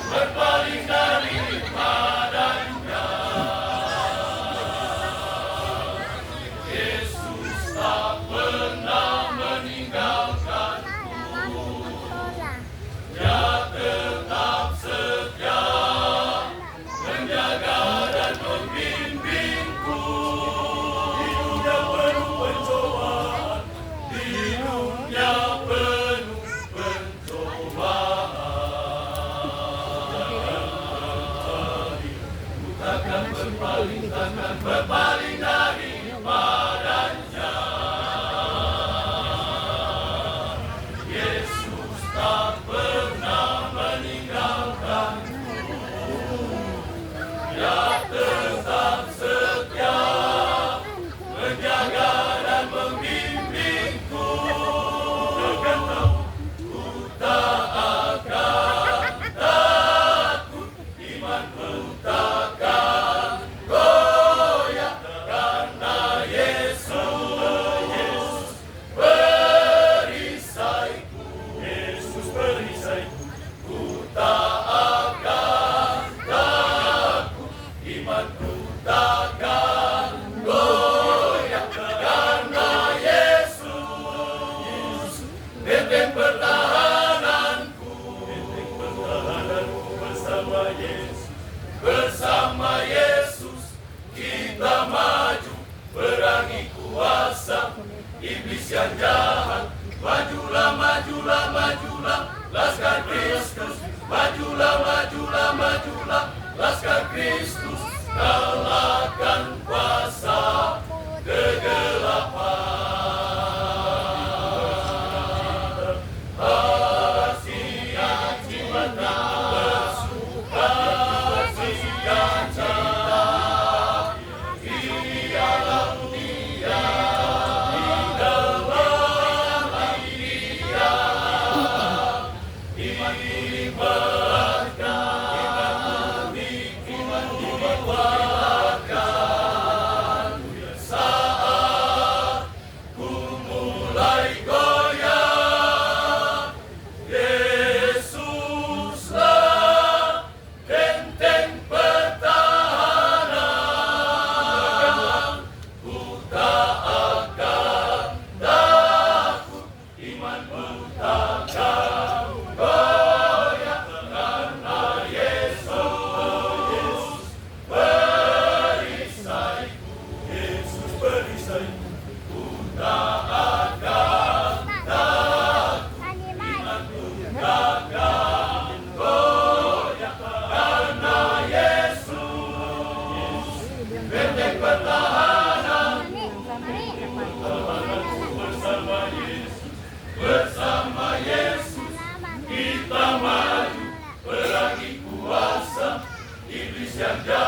berpaling daripadanya. Yesus tak pernah meninggalkanku, Dia tetap setia menjaga dan membimbingku. Di dunia penuh pencobaan, di dunia penuh pencobaan, ku takkan berpaling daripadanya. Yesus tak pernah meninggalkanku, Dia tetap setia menjaga dan membimbingku. Takkan ku tak akan takut, imanku takkan goyah, karena Yesus perisaiku. Yesus perisaiku, ku tak akan takut, imanku takkan goyah, karena Yesus benteng pertahananku. Bersama Yesus, bersama Yesus kita maju, perangi kuasa iblis yang jahat. Majulah, majulah, majulah, Laskar Kristus. Majulah, majulah, majulah, Laskar Kristus. Kalahkan kuasa kegelapan. Kasihan cinta bersuka cita, dialah Dia di dalam Dia. Iman dikuatkan, iman dikuatkan. Saat ku mulai goyah, Yesuslah benteng pertahanan. Ku tak akan takut, imanku takkan goyah, karena Yesus perisaiku. Yesus perisaiku, ku tak akan takut, imanku takkan goyah, karena Yesus benteng pertahananku. Bersama Yesus, bersama Yesus kita maju, perangi kuasa iblis yang jahat.